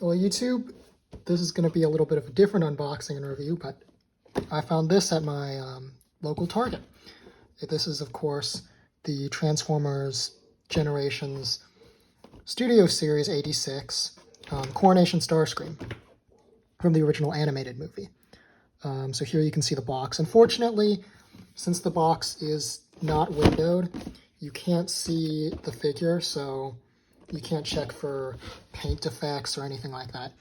Hello YouTube, this is going to be a little bit of a different unboxing and review, but I found this at my local Target. This is of course the Transformers Generations Studio Series 86 Coronation Starscream from the original animated movie. So here you can see the box. Unfortunately, since the box is not windowed, you can't see the figure, so you can't check for paint defects or anything like that.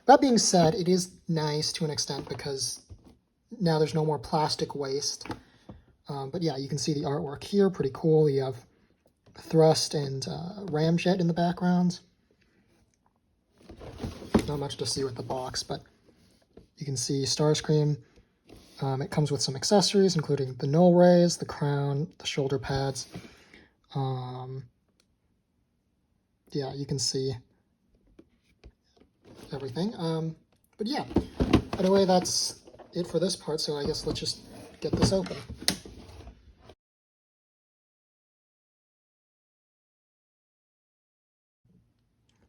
That being said, it is nice to an extent because now there's no more plastic waste. But yeah, you can see the artwork here, pretty cool. You have thrust and ramjet in the background. Not much to see with the box, but you can see Starscream. It comes with some accessories, including the null rays, the crown, the shoulder pads. Yeah, you can see everything. But yeah, anyway, that's it for this part, so I guess let's just get this open.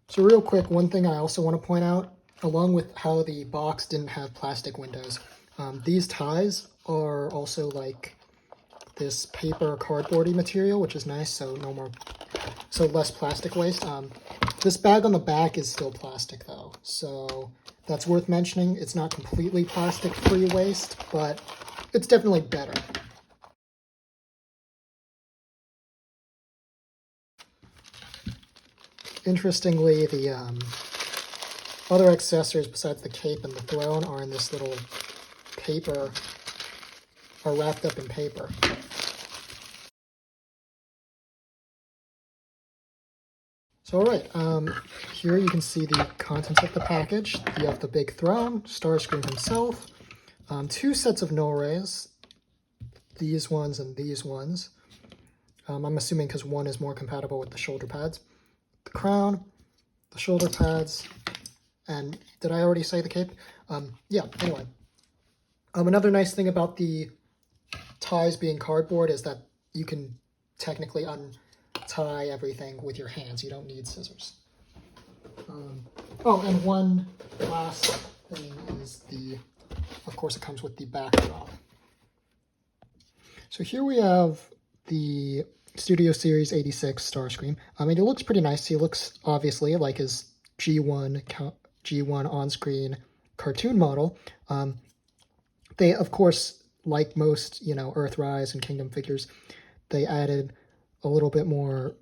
So real quick, one thing I also want to point out, along with how the box didn't have plastic windows, these ties are also like this paper cardboardy material, which is nice, so less plastic waste. This bag on the back is still plastic though, so that's worth mentioning. It's not completely plastic-free waste, but it's definitely better. Interestingly, the other accessories besides the cape and the throne are in this little paper, are wrapped up in paper. So alright, here you can see the contents of the package. You have the big throne, Starscream himself, 2 sets of null rays, these ones and these ones. I'm assuming because one is more compatible with the shoulder pads. The crown, the shoulder pads, and did I already say the cape? Yeah, anyway. Another nice thing about the ties being cardboard is that you can technically untie everything with your hands. You don't need scissors. Oh, and one last thing is of course it comes with the backdrop. So here we have the Studio Series 86 Starscream. I mean, it looks pretty nice. He looks obviously like his G1 on-screen cartoon model. They, of course, like most, Earthrise and Kingdom figures, they added a little bit more,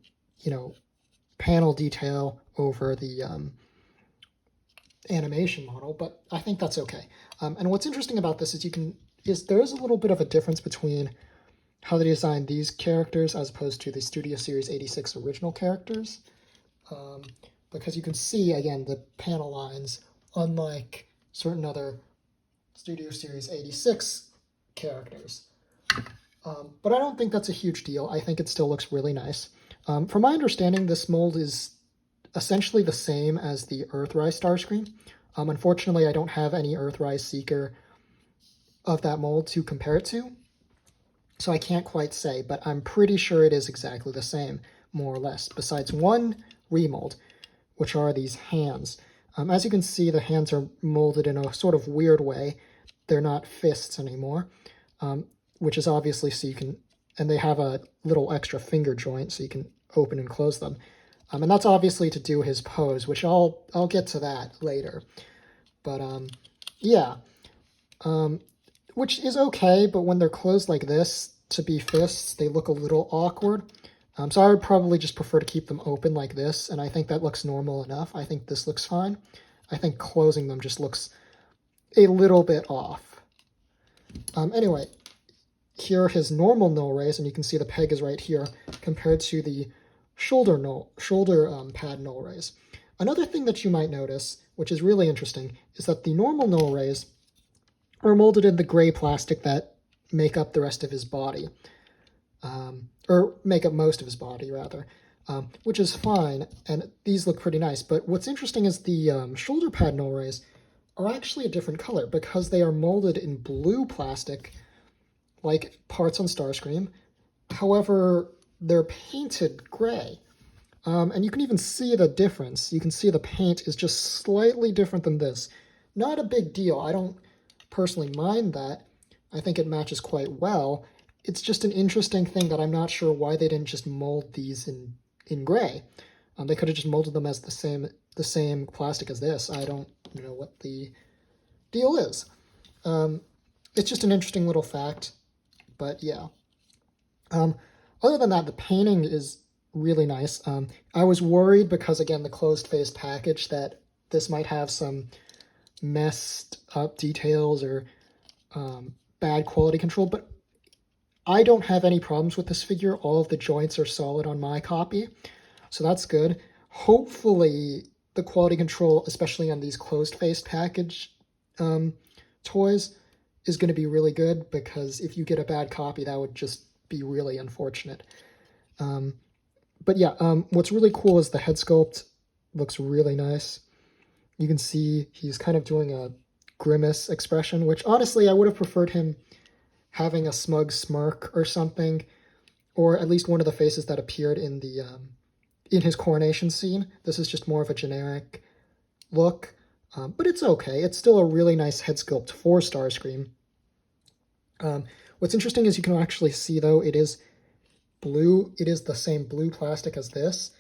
panel detail over the animation model, but I think that's okay. And what's interesting about this is there is a little bit of a difference between how they designed these characters as opposed to the Studio Series 86 original characters. Because you can see, again, the panel lines, unlike certain other Studio Series 86 characters. But I don't think that's a huge deal. I think it still looks really nice. From my understanding, this mold is essentially the same as the Earthrise Starscream. Unfortunately, I don't have any Earthrise Seeker of that mold to compare it to, so I can't quite say, but I'm pretty sure it is exactly the same, more or less, besides one remold, which are these hands. As you can see, the hands are molded in a sort of weird way. They're not fists anymore, which is obviously so you can, and they have a little extra finger joint so you can open and close them. And that's obviously to do his pose, which I'll get to that later. But yeah, which is okay, but when they're closed like this to be fists, they look a little awkward. So I would probably just prefer to keep them open like this, and I think that looks normal enough. I think this looks fine. I think closing them just looks a little bit off. Anyway, here are his normal null rays, and you can see the peg is right here, compared to the shoulder pad null rays. Another thing that you might notice, which is really interesting, is that the normal null rays are molded in the gray plastic that make up the rest of his body. Or make up most of his body, rather, which is fine, and these look pretty nice. But what's interesting is the shoulder pad null rays are actually a different color because they are molded in blue plastic, like parts on Starscream. However, they're painted gray. And you can even see the difference. You can see the paint is just slightly different than this. Not a big deal. I don't personally mind that. I think it matches quite well. It's just an interesting thing that I'm not sure why they didn't just mold these in gray. They could have just molded them as the same plastic as this. I don't know what the deal is. It's just an interesting little fact, but yeah. Other than that, the painting is really nice. I was worried because, again, the closed-faced package, that this might have some messed up details or bad quality control, but I don't have any problems with this figure. All of the joints are solid on my copy, so that's good. Hopefully, the quality control, especially on these closed-faced package toys, is going to be really good, because if you get a bad copy, that would just be really unfortunate. But yeah, what's really cool is the head sculpt looks really nice. You can see he's kind of doing a grimace expression, which honestly I would have preferred him having a smug smirk or something, or at least one of the faces that appeared in the in his coronation scene. This is just more of a generic look, but it's okay. It's still a really nice head sculpt for Starscream. What's interesting is you can actually see, though, it is blue. It is the same blue plastic as this.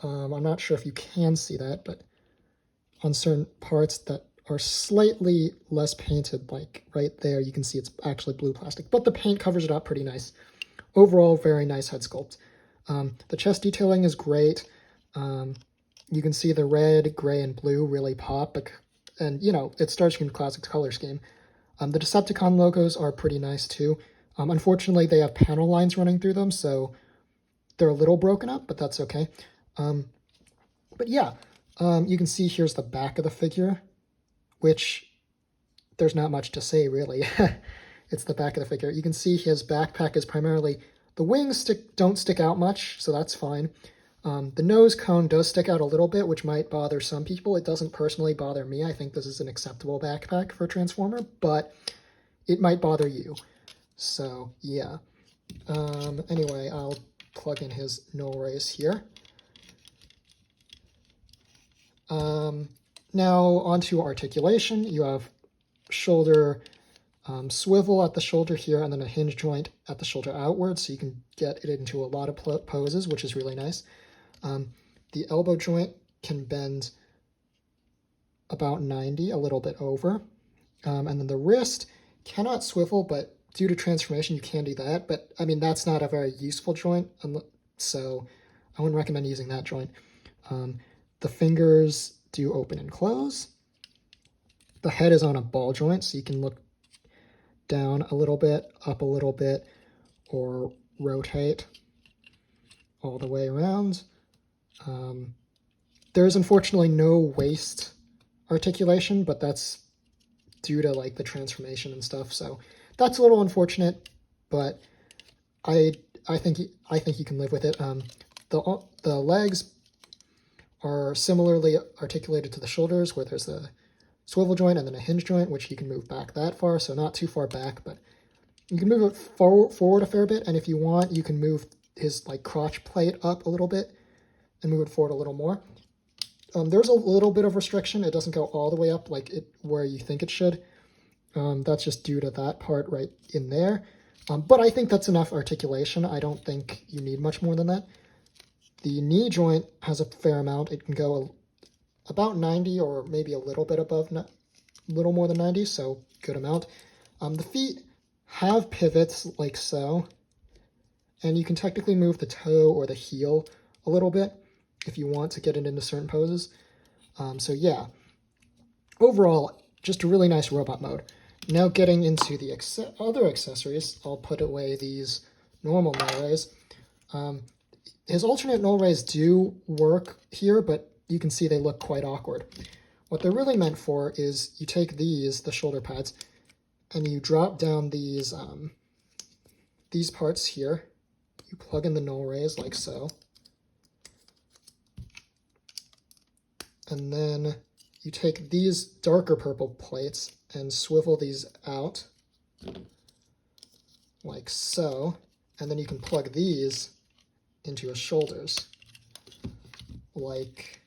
I'm not sure if you can see that, but on certain parts that are slightly less painted, like right there, you can see it's actually blue plastic. But the paint covers it up pretty nice. Overall, very nice head sculpt. The chest detailing is great. You can see the red, gray, and blue really pop, and, you know, it's Starscream Classics color scheme. The Decepticon logos are pretty nice, too. Unfortunately, they have panel lines running through them, so they're a little broken up, but that's okay. But yeah, you can see here's the back of the figure, which there's not much to say, really. It's the back of the figure. You can see his backpack is primarily... The wings don't stick out much, so that's fine. The nose cone does stick out a little bit, which might bother some people. It doesn't personally bother me. I think this is an acceptable backpack for a Transformer, but it might bother you. So, yeah. Anyway, I'll plug in his null rays here. Now, onto articulation. You have shoulder swivel at the shoulder here, and then a hinge joint at the shoulder outward, so you can get it into a lot of poses, which is really nice. The elbow joint can bend about 90, a little bit over. And then the wrist cannot swivel, but due to transformation, you can do that. But, I mean, that's not a very useful joint, so I wouldn't recommend using that joint. The fingers do open and close. The head is on a ball joint, so you can look down a little bit, up a little bit, or rotate all the way around. There's unfortunately no waist articulation, but that's due to like the transformation and stuff, so that's a little unfortunate, but I think you can live with it. The legs are similarly articulated to the shoulders, where there's a swivel joint and then a hinge joint, which you can move back that far, so not too far back, but you can move it forward a fair bit, and if you want, you can move his like crotch plate up a little bit and move it forward a little more. There's a little bit of restriction. It doesn't go all the way up like where you think it should. That's just due to that part right in there. But I think that's enough articulation. I don't think you need much more than that. The knee joint has a fair amount. It can go about 90 or maybe a little bit above, a little more than 90, so good amount. The feet have pivots like so, and you can technically move the toe or the heel a little bit if you want to get it into certain poses. So yeah, overall, just a really nice robot mode. Now getting into the other accessories, I'll put away these normal null rays. His alternate null rays do work here, but you can see they look quite awkward. What they're really meant for is you take these, the shoulder pads, and you drop down these parts here. You plug in the null rays like so. And then you take these darker purple plates and swivel these out like so. And then you can plug these into his shoulders. like,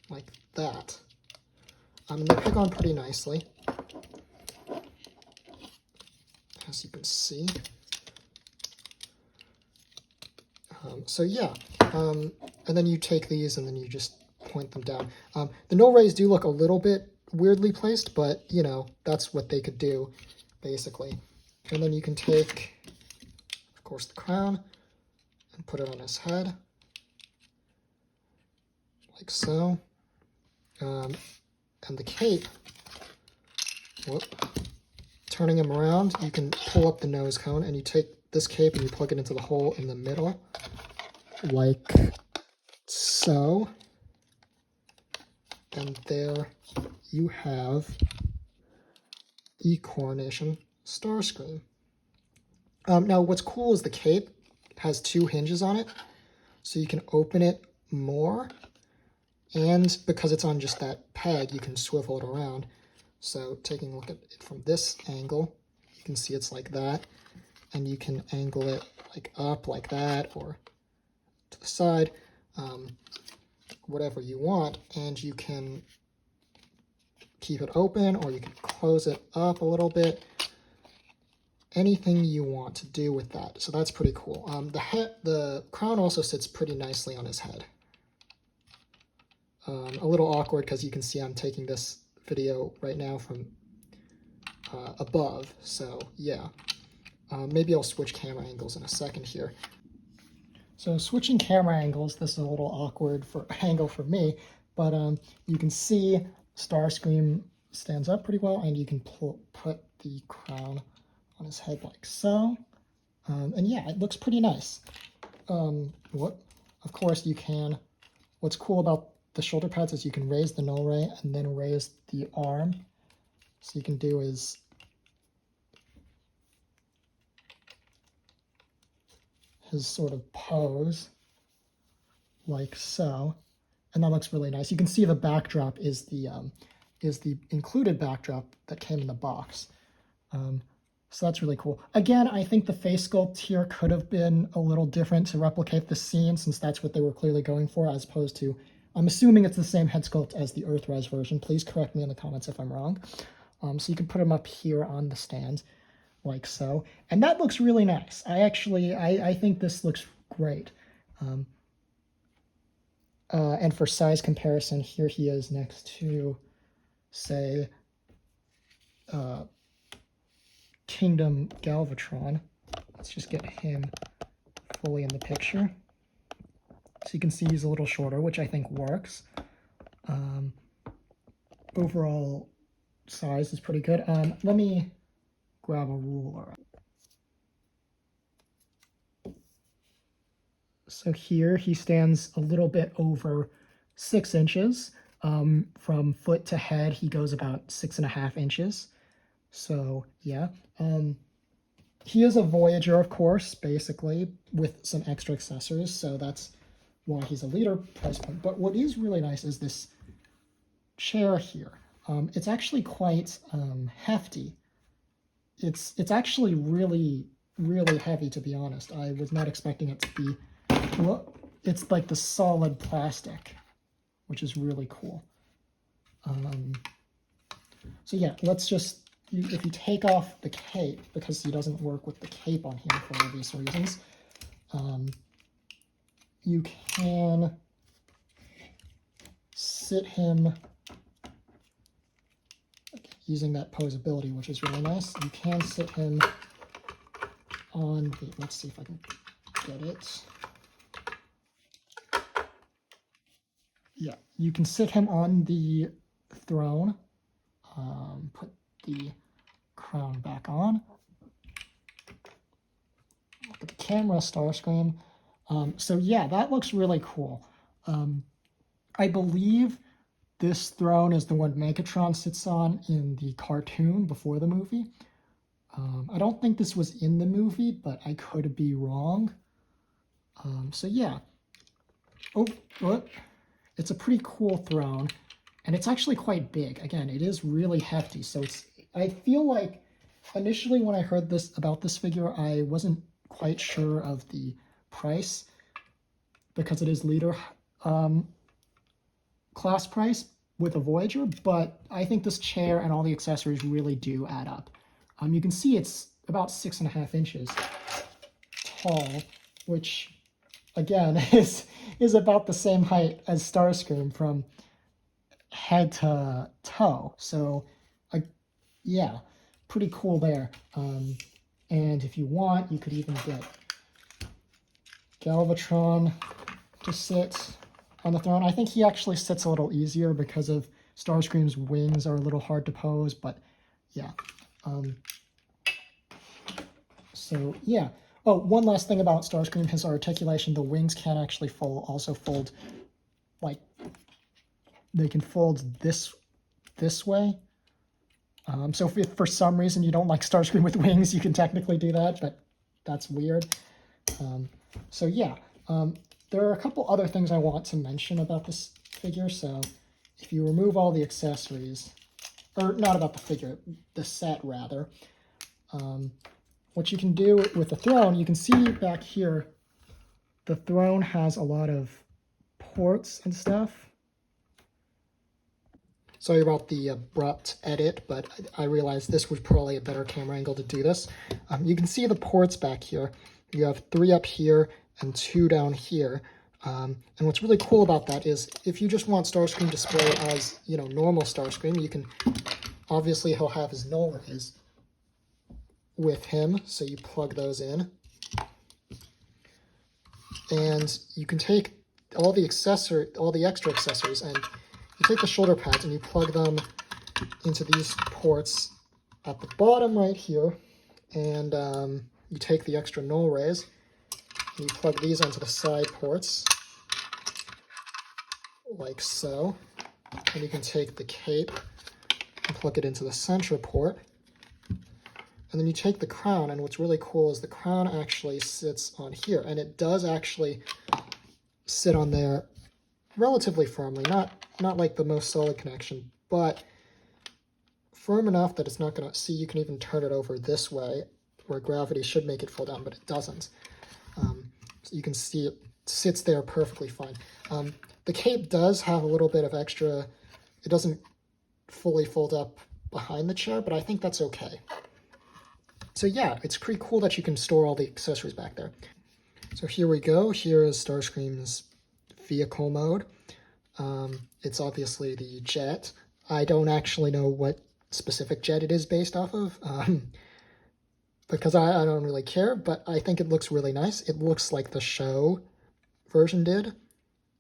like that. They pick on pretty nicely, as you can see. So yeah, and then you take these and then you just point them down. The no rays do look a little bit weirdly placed, but you know, that's what they could do, basically. And then you can take, of course, the crown and put it on his head, like so. And the cape, turning him around, you can pull up the nose cone, and you take this cape and you plug it into the hole in the middle, like so. And there you have the Coronation Starscream. Now, what's cool is the cape has 2 hinges on it, so you can open it more, and because it's on just that peg, you can swivel it around. So taking a look at it from this angle, you can see it's like that, and you can angle it like up like that, or to the side, whatever you want, and you can keep it open, or you can close it up a little bit. Anything you want to do with that. So that's pretty cool. The crown also sits pretty nicely on his head. A little awkward because you can see I'm taking this video right now from above. So yeah, maybe I'll switch camera angles in a second here. So switching camera angles, this is a little awkward angle for me, but you can see Starscream stands up pretty well, and you can put the crown on his head like so. And yeah, it looks pretty nice. Of course you can, what's cool about the shoulder pads is you can raise the null ray and then raise the arm. So you can do is his sort of pose like so, and that looks really nice. You can see the backdrop is the included backdrop that came in the box. So that's really cool. Again, I think the face sculpt here could have been a little different to replicate the scene, since that's what they were clearly going for, as opposed to, I'm assuming it's the same head sculpt as the Earthrise version. Please correct me in the comments if I'm wrong. So you can put him up here on the stand, like so. And that looks really nice. I think this looks great. And for size comparison, here he is next to, say, Kingdom Galvatron. Let's just get him fully in the picture. So you can see he's a little shorter, which I think works. Overall size is pretty good. Let me grab a ruler. So here he stands a little bit over 6 inches. From foot to head, he goes about 6.5 inches. So yeah, he is a Voyager, of course, basically, with some extra accessories, so that's why he's a leader price point. But what is really nice is this chair here. It's actually quite hefty. It's actually really, really heavy, to be honest. I was not expecting it to be, well, it's like the solid plastic, which is really cool. So yeah, let's just, if you take off the cape, because he doesn't work with the cape on here for obvious reasons, you can sit him using that posability, which is really nice. You can sit him on the, let's see if I can get it. Yeah, you can sit him on the throne, put the crown back on. Look at the camera, Starscream. So yeah, that looks really cool. I believe this throne is the one Megatron sits on in the cartoon before the movie. I don't think this was in the movie, but I could be wrong. So yeah. Oh, what? It's a pretty cool throne, and it's actually quite big. Again, it is really hefty, so I feel like initially when I heard about this figure, I wasn't quite sure of the price because it is leader class price with a Voyager, but I think this chair and all the accessories really do add up. You can see it's about 6.5 inches tall, which again is about the same height as Starscream from head to toe. So yeah, pretty cool there. And if you want, you could even get Galvatron to sit on the throne. I think he actually sits a little easier because of Starscream's wings are a little hard to pose, but yeah. So yeah. Oh, one last thing about Starscream, his articulation, the wings can actually also fold, like, they can fold this way. So if for some reason you don't like Starscream with wings, you can technically do that, but that's weird. So yeah, there are a couple other things I want to mention about this figure. So if you remove all the accessories, or not about the figure, the set rather, what you can do with the throne, you can see back here, the throne has a lot of ports and stuff. Sorry about the abrupt edit, but I realized this was probably a better camera angle to do this. You can see the ports back here. You have 3 up here and 2 down here. And what's really cool about that is if you just want Starscream displayed as, you know, normal Starscream, you can, obviously he'll have his null rays with him, so you plug those in. And you can take all the extra accessories, and you take the shoulder pads and you plug them into these ports at the bottom right here, and you take the extra null rays and you plug these onto the side ports, like so. And you can take the cape and plug it into the center port. And then you take the crown, and what's really cool is the crown actually sits on here, and it does actually sit on there relatively firmly, not like the most solid connection, but firm enough that it's not going to, see, you can even turn it over this way, where gravity should make it fall down, but it doesn't. So you can see it sits there perfectly fine. The cape does have a little bit of extra, it doesn't fully fold up behind the chair, but I think that's okay. So yeah, it's pretty cool that you can store all the accessories back there. So here we go. Here is Starscream's vehicle mode. It's obviously the jet. I don't actually know what specific jet it is based off of, because I don't really care, but I think it looks really nice. It looks like the show version did,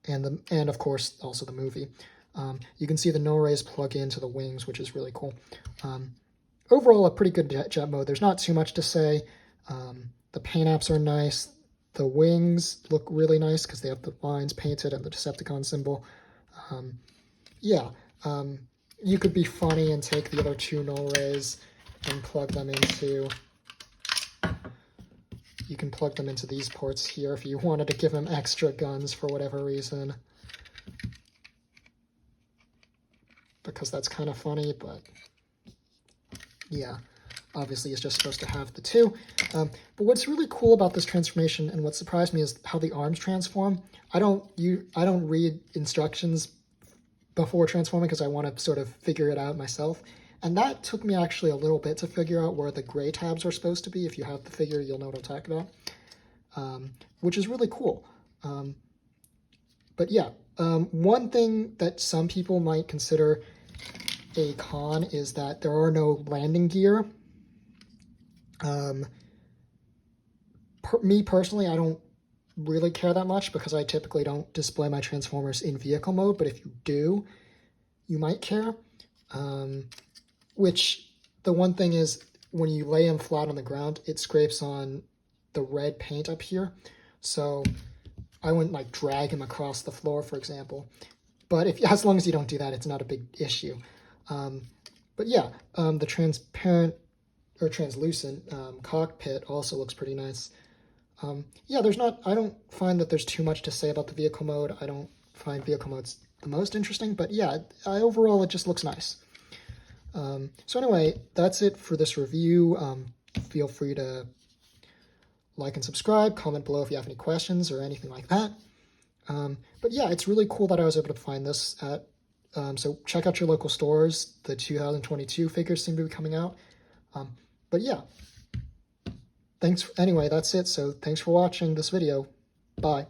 and of course also the movie. You can see the null rays plug into the wings, which is really cool. Overall, a pretty good jet mode. There's not too much to say. The paint apps are nice. The wings look really nice because they have the lines painted and the Decepticon symbol. Yeah, you could be funny and take the other 2 null rays and plug them into... You can plug them into these ports here if you wanted to give them extra guns for whatever reason. Because that's kind of funny, but... yeah, obviously it's just supposed to have the 2. But what's really cool about this transformation, and what surprised me, is how the arms transform. I don't read instructions before transforming because I want to sort of figure it out myself. And that took me actually a little bit to figure out where the gray tabs are supposed to be. If you have the figure, you'll know what I'm talking about, which is really cool. But yeah, one thing that some people might consider a con is that there are no landing gear. Me personally, I don't really care that much because I typically don't display my Transformers in vehicle mode, but if you do, you might care. Which, the one thing is, when you lay them flat on the ground, it scrapes on the red paint up here. So I wouldn't like drag him across the floor, for example. But as long as you don't do that, it's not a big issue. But yeah, the transparent or translucent cockpit also looks pretty nice. Yeah, I don't find that there's too much to say about the vehicle mode. I don't find vehicle modes the most interesting, but yeah, overall it just looks nice. So anyway, that's it for this review. Feel free to like and subscribe, comment below if you have any questions or anything like that. But yeah, it's really cool that I was able to find this at, so check out your local stores. The 2022 figures seem to be coming out. But yeah, anyway, that's it. So thanks for watching this video. Bye.